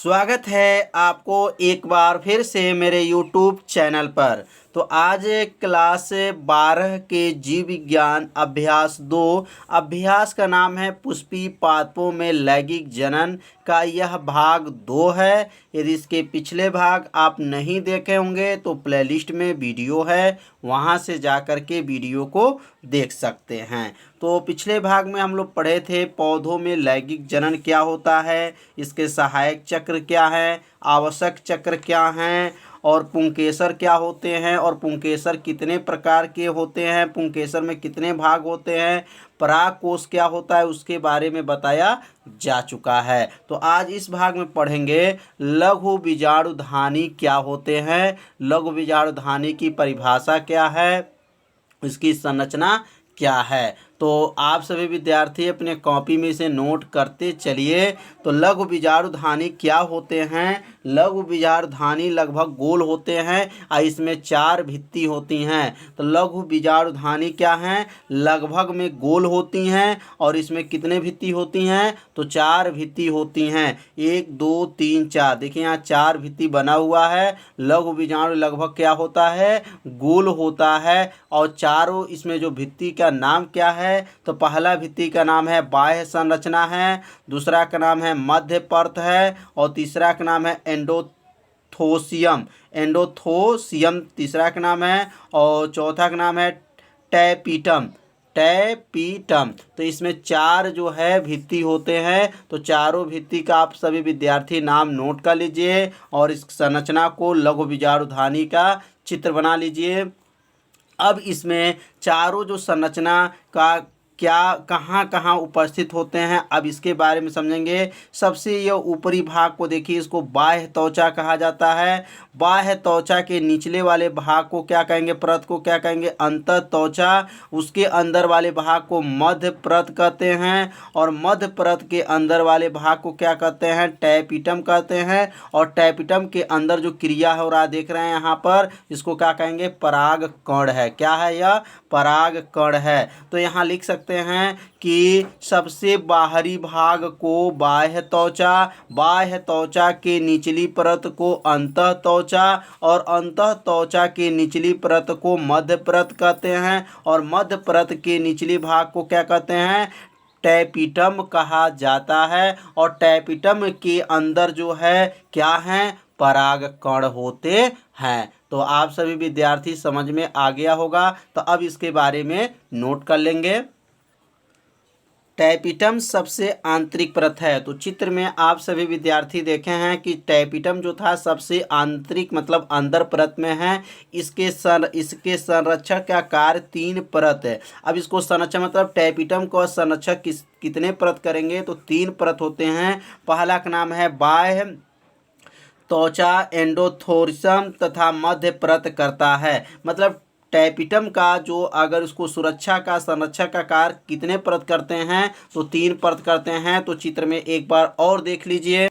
स्वागत है आपको एक बार फिर से मेरे YouTube चैनल पर। तो आज क्लास 12 के जीव विज्ञान अभ्यास 2 अभ्यास का नाम है पुष्पी पादपों में लैंगिक जनन का यह भाग 2 है। यदि इसके पिछले भाग आप नहीं देखे होंगे तो प्लेलिस्ट में वीडियो है, वहां से जाकर के वीडियो को देख सकते हैं। तो पिछले भाग में हम लोग पढ़े थे पौधों में लैंगिक जनन क्या होता है, इसके सहायक चक्र क्या है, आवश्यक चक्र क्या हैं और पुंकेसर क्या होते हैं और पुंकेसर कितने प्रकार के होते हैं, पुंकेसर में कितने भाग होते हैं, परागकोश क्या होता है उसके बारे में बताया जा चुका है। तो आज इस भाग में पढ़ेंगे लघु बीजाणुधानी क्या होते हैं, लघु बीजाणुधानी की परिभाषा क्या है, इसकी संरचना क्या है। तो आप सभी विद्यार्थी अपने कॉपी में इसे नोट करते चलिए। तो लघु बीजाणुधानी क्या होते हैं? लघु बीजाणुधानी लगभग गोल होते हैं और इसमें 4 भित्ति होती हैं। तो लघु बीजाणुधानी क्या हैं? लगभग में गोल होती हैं और इसमें कितने भित्ति होती हैं? तो 4 भित्ति होती हैं। 1 2 3 4, देखिए यहाँ 4 भित्ति बना हुआ है। लघु बीजाणु लगभग क्या होता है? गोल होता है। और चारों इसमें जो भित्ति का नाम क्या है? तो पहला भित्ति का नाम है बाह्य संरचना है, दूसरा का नाम है मध्य परत है और तीसरा का नाम है एंडोथोसियम। एंडोथोसियम तीसरा का नाम है और चौथा का नाम है टैपीटम। टैपीटम। तो इसमें 4 जो है भित्ति होते हैं। तो चारों भित्ति का आप सभी विद्यार्थी नाम नोट कर लीजिए और इस संरचना को लघु बीजाणुधानी का चित्र बना लीजिए। अब इसमें चारों जो संरचना का क्या कहाँ कहाँ उपस्थित होते हैं, अब इसके बारे में समझेंगे। सबसे यह ऊपरी भाग को देखिए, इसको बाह्य त्वचा कहा जाता है। बाह्य त्वचा के निचले वाले भाग को क्या कहेंगे? परत को क्या कहेंगे? अंतः त्वचा। उसके अंदर वाले भाग को मध्य परत कहते हैं और मध्य परत के अंदर वाले भाग को क्या कहते हैं? टैपीटम कहते हैं। और टैपीटम के अंदर जो क्रिया हो रहा देख रहे हैं यहाँ पर, इसको क्या कहेंगे? पराग कण है। क्या है यह? पराग कण है। तो यहाँ लिख सकते हैं कि सबसे बाहरी भाग को बाह्य त्वचा, बाह्य त्वचा के निचली परत को अंतः त्वचा और अंतः त्वचा के निचली परत को मध्य परत कहते हैं और मध्य परत के निचली भाग को क्या कहते हैं? टैपीटम कहा जाता है। और टैपीटम के अंदर जो है क्या है? पराग कण होते हैं। तो आप सभी विद्यार्थी समझ में आ गया होगा। तो अब इसके बारे में नोट कर लेंगे। टैपीटम सबसे आंतरिक परत है। तो चित्र में आप सभी विद्यार्थी देखे हैं कि टैपीटम जो था सबसे आंतरिक मतलब अंदर परत में है। इसके संरक्षण का कार्य 3 परत है। अब इसको संरक्षण मतलब टैपीटम को संरक्षक कितने परत करेंगे? तो 3 परत होते हैं। पहला का नाम है बाह्य त्वचा एंडोथोरियम तथा मध्य परत करता है। मतलब टैपीटम का जो अगर उसको सुरक्षा का संरक्षण का कार्य कितने परत करते हैं? तो 3 परत करते हैं। तो चित्र में एक बार और देख लीजिए।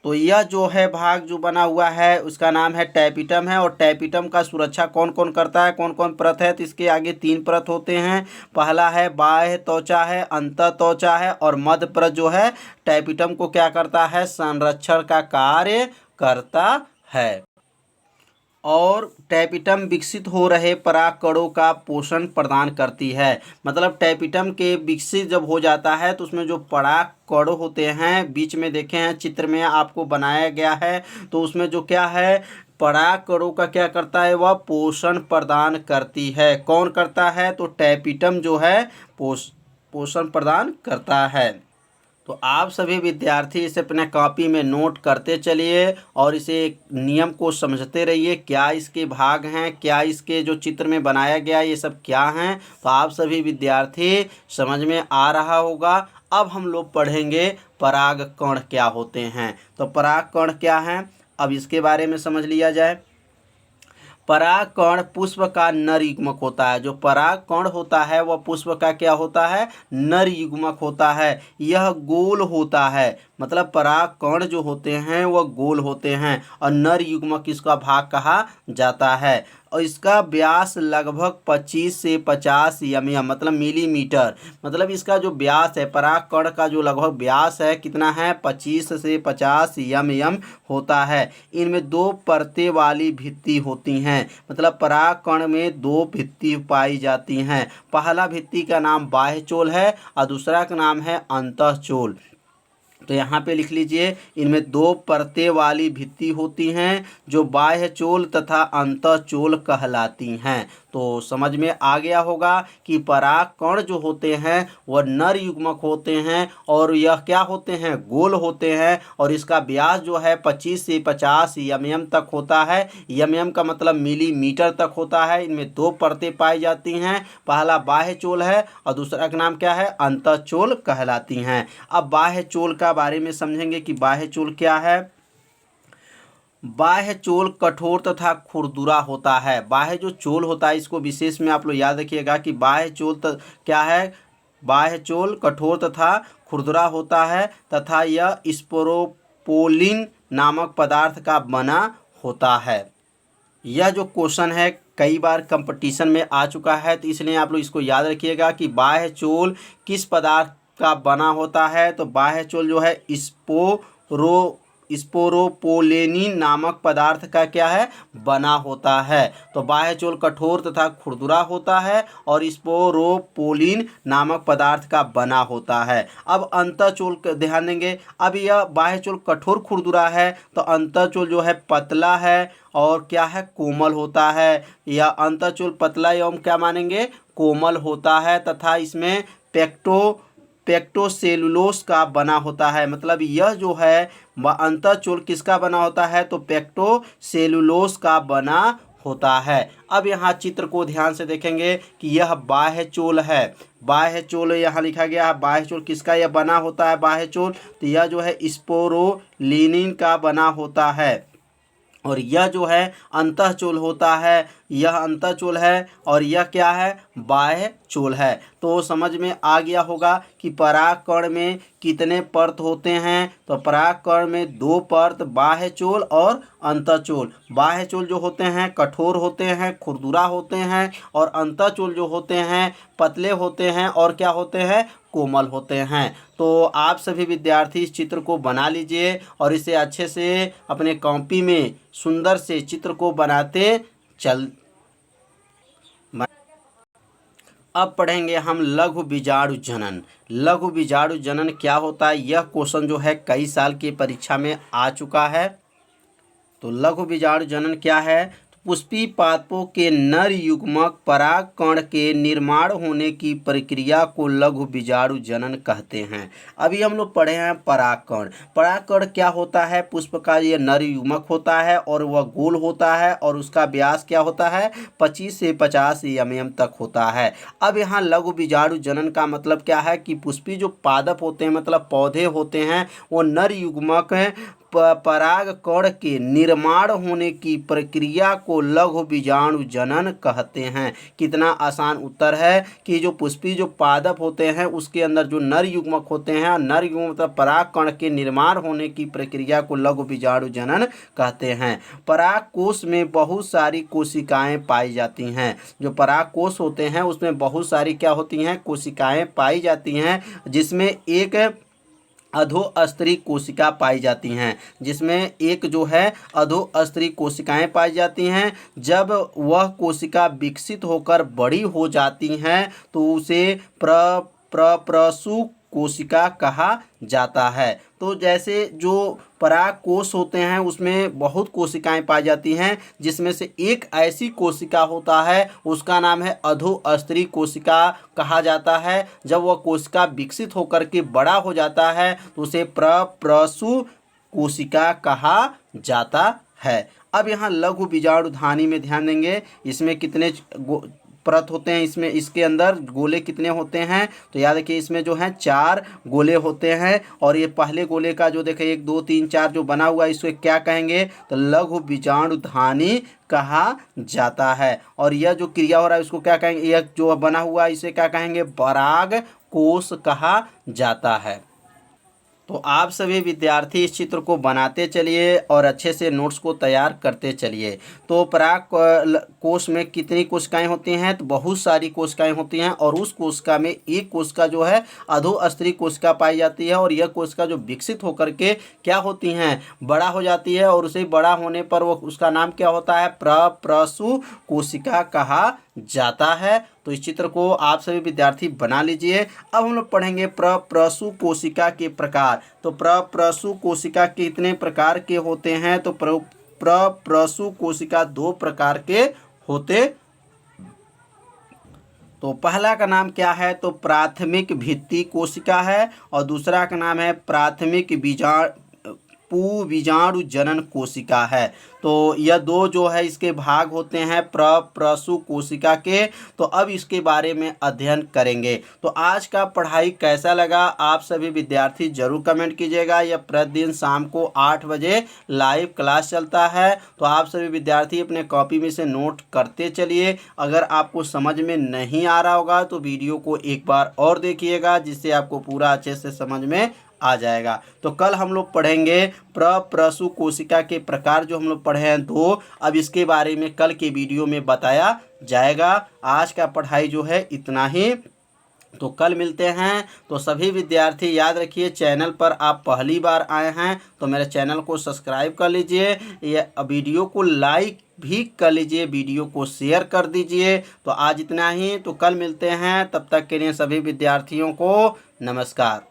तो यह जो है भाग जो बना हुआ है उसका नाम है टैपीटम है। और टैपीटम का सुरक्षा कौन कौन करता है, कौन कौन परत है? तो इसके आगे 3 परत होते हैं। पहला है बाह्य त्वचा है, अंतः त्वचा है और मध्य परत जो है टैपीटम को क्या करता है? संरक्षण का कार्य करता है। और टैपीटम विकसित हो रहे परागकणों का पोषण प्रदान करती है। मतलब टैपीटम के विकसित जब हो जाता है तो उसमें जो परागकण होते हैं, बीच में देखे हैं चित्र में आपको बनाया गया है, तो उसमें जो क्या है परागकणों का क्या करता है? वह पोषण प्रदान करती है। कौन करता है? तो टैपीटम जो है पोषण प्रदान करता है। तो आप सभी विद्यार्थी इसे अपने कॉपी में नोट करते चलिए और इसे नियम को समझते रहिए। क्या इसके भाग हैं, क्या इसके जो चित्र में बनाया गया ये सब क्या हैं, तो आप सभी विद्यार्थी समझ में आ रहा होगा। अब हम लोग पढ़ेंगे परागकण क्या होते हैं। तो परागकण क्या हैं, अब इसके बारे में समझ लिया जाए। परागकण पुष्प का नर युग्मक होता है। जो परागकण होता है वह पुष्प का क्या होता है? नर युग्मक होता है। यह गोल होता है। मतलब परागकण जो होते हैं वह गोल होते हैं और नर युग्मक इसका भाग कहा जाता है। और इसका व्यास लगभग 25 से 50 mm मतलब मिलीमीटर। मतलब इसका जो व्यास है, परागकण का जो लगभग व्यास है कितना है, 25 से 50 mm होता है। इनमें दो परतें वाली भित्ति होती हैं। मतलब परागकण में दो भित्ति पाई जाती हैं। पहला भित्ति का नाम बाह्यचोल है और दूसरा का नाम है अंतःचोल। तो यहाँ पे लिख लीजिए, इनमें दो परतें वाली भित्ति होती हैं जो बाह्यचोल तथा अंतःचोल कहलाती हैं। तो समझ में आ गया होगा कि परागकण जो होते हैं वह नर युग्मक होते हैं और यह क्या होते हैं, गोल होते हैं और इसका व्यास जो है 25 से 50 mm तक होता है। mm का मतलब मिलीमीटर तक होता है। इनमें दो परतें पाई जाती हैं, पहला बाह्यचोल है और दूसरा का नाम क्या है, अंतःचोल कहलाती हैं। अब बाह्यचोल का बारे में समझेंगे कि बाह्यचोल क्या है। बाह्य चोल कठोर तथा खुरदुरा होता है। बाह्य जो चोल होता है इसको विशेष में आप लोग याद रखिएगा कि बाह्य चोल क्या है, बाह्य चोल कठोर तथा खुरदुरा होता है तथा यह स्पोरोपोलिन नामक पदार्थ का बना होता है। यह जो क्वेश्चन है कई बार कंपटीशन में आ चुका है, तो इसलिए आप लोग इसको याद रखिएगा कि बाह्य चोल किस पदार्थ का बना होता है। तो बाह्य चोल जो है स्पोरोपोलेनिन नामक पदार्थ का क्या है, बना होता है। तो बाह्यचोल कठोर तथा खुरदुरा होता है और स्पोरोपोलिन नामक पदार्थ का बना होता है। अब अंतःचोल ध्यान देंगे। अब यह बाह्यचोल कठोर खुरदुरा है तो अंतःचोल जो है पतला है और क्या है, कोमल होता है। यह अंतःचोल पतला एवं क्या मानेंगे, कोमल होता है तथा इसमें पेक्टोसेलुलोस का बना होता है। मतलब यह जो है अंतःचोल किसका बना होता है, तो पेक्टोसेलुलोस का बना होता है। अब यहाँ चित्र को ध्यान से देखेंगे कि यह बाह्यचोल है। बाह्यचोल यहाँ लिखा गया है, बाह्यचोल किसका यह बना होता है, बाह्यचोल तो यह जो है स्पोरोलिनिन का बना होता है। और यह जो है अंतःचोल होता है, यह अंतःचोल है और यह क्या है, बाह्यचोल है। तो समझ में आ गया होगा कि परागकण में कितने परत होते हैं। तो परागकण में दो परत, बाह्यचोल और अंतःचोल। बाह्यचोल जो होते हैं कठोर होते हैं, खुरदुरा होते हैं और अंतःचोल जो होते हैं पतले होते हैं और क्या होते हैं, कोमल होते हैं। तो आप सभी विद्यार्थी इस चित्र को बना लीजिए और इसे अच्छे से अपने कॉपी में सुंदर से चित्र को बनाते चल। अब पढ़ेंगे हम लघु बीजाणु जनन। लघु बीजाणु जनन क्या होता है, यह क्वेश्चन जो है कई साल की परीक्षा में आ चुका है। तो लघु बीजाणु जनन क्या है, पुष्पी पादपों के नर युग्मक परागकण के निर्माण होने की प्रक्रिया को लघु बीजाणु जनन कहते हैं। अभी हम लोग पढ़े हैं परागकण। परागकण क्या होता है, पुष्प का ये नर युग्मक होता है और वह गोल होता है और उसका व्यास क्या होता है, 25 से 50 mm तक होता है। अब यहाँ लघु बीजाणु जनन का मतलब क्या है कि पुष्पी जो पादप होते हैं मतलब पौधे होते हैं वो नर युग्मक परागकण के निर्माण होने की प्रक्रिया को लघु बीजाणु जनन कहते हैं। कितना आसान उत्तर है कि जो पुष्पी जो पादप होते हैं उसके अंदर जो नर युग्मक होते हैं, नर युग्मक मतलब परागकण के निर्माण होने की प्रक्रिया को लघु बीजाणु जनन कहते हैं। परागकोश में बहुत सारी कोशिकाएं पाई जाती हैं। जो परागकोश होते हैं उसमें बहुत सारी क्या होती हैं, कोशिकाएं पाई जाती हैं, जिसमें एक अधोस्तरी कोशिका पाई जाती हैं, जिसमें एक जो है अधोस्तरी कोशिकाएं पाई जाती हैं। जब वह कोशिका विकसित होकर बड़ी हो जाती हैं तो उसे प्रप्रसु कोशिका कहा जाता है। तो जैसे जो परागकोश होते हैं उसमें बहुत कोशिकाएं पाई जाती हैं, जिसमें से एक ऐसी कोशिका होता है उसका नाम है अधोस्तरी कोशिका कहा जाता है। जब वह कोशिका विकसित होकर के बड़ा हो जाता है तो उसे प्रप्रसु कोशिका कहा जाता है। अब यहाँ लघु बीजाणुधानी में ध्यान देंगे, इसमें कितने परत होते हैं, इसमें इसके अंदर गोले कितने होते हैं, तो याद रखिए इसमें जो है 4 गोले होते हैं। और ये पहले गोले का जो देखे 1 2 3 4 जो बना हुआ है इसको क्या कहेंगे, तो लघु बीजाणुधानी कहा जाता है। और यह जो क्रिया हो रहा है उसको क्या कहेंगे, यह जो बना हुआ है इसे क्या कहेंगे, पराग कोश कहा जाता है। तो आप सभी विद्यार्थी इस चित्र को बनाते चलिए और अच्छे से नोट्स को तैयार करते चलिए। तो पराग कोश में कितनी कोशिकाएं होती हैं? तो बहुत सारी कोशिकाएं होती हैं और उस कोशिका में एक कोशिका जो है अधोस्तरीय कोशिका पाई जाती है और यह कोशिका जो विकसित होकर के क्या होती हैं, बड़ा हो जाती है और उसे बड़ा होने पर वो उसका नाम क्या होता है? प्रप्रसु कोशिका कहा जाता है। तो इस चित्र को आप सभी विद्यार्थी बना लीजिए। अब हम लोग पढ़ेंगे प्रप्रसु कोशिका के प्रकार। तो प्रप्रसु कोशिका कितने प्रकार के होते हैं? तो प्रप्रसु कोशिका दो प्रकार के होते। तो पहला का नाम क्या है? तो प्राथमिक भित्ति कोशिका है और दूसरा का नाम है प्राथमिक बीजाणु जनन कोशिका है। तो यह दो जो है इसके भाग होते हैं प्रप्रसु कोशिका के। तो अब इसके बारे में अध्ययन करेंगे। तो आज का पढ़ाई कैसा लगा आप सभी विद्यार्थी जरूर कमेंट कीजिएगा। यह प्रतिदिन शाम को 8 बजे लाइव क्लास चलता है। तो आप सभी विद्यार्थी अपने कॉपी में से नोट करते चलिए। अगर आपको समझ में नहीं आ रहा होगा तो वीडियो को एक बार और देखिएगा, जिससे आपको पूरा अच्छे से समझ में आ जाएगा। तो कल हम लोग पढ़ेंगे प्रप्रसु कोशिका के प्रकार, जो हम लोग पढ़े हैं दो। अब इसके बारे में कल के वीडियो में बताया जाएगा। आज का पढ़ाई जो है इतना ही। तो कल मिलते हैं। तो सभी विद्यार्थी याद रखिए, चैनल पर आप पहली बार आए हैं तो मेरे चैनल को सब्सक्राइब कर लीजिए, ये वीडियो को लाइक भी कर लीजिए, वीडियो को शेयर कर दीजिए। तो आज इतना ही। तो कल मिलते हैं, तब तक के लिए सभी विद्यार्थियों को नमस्कार।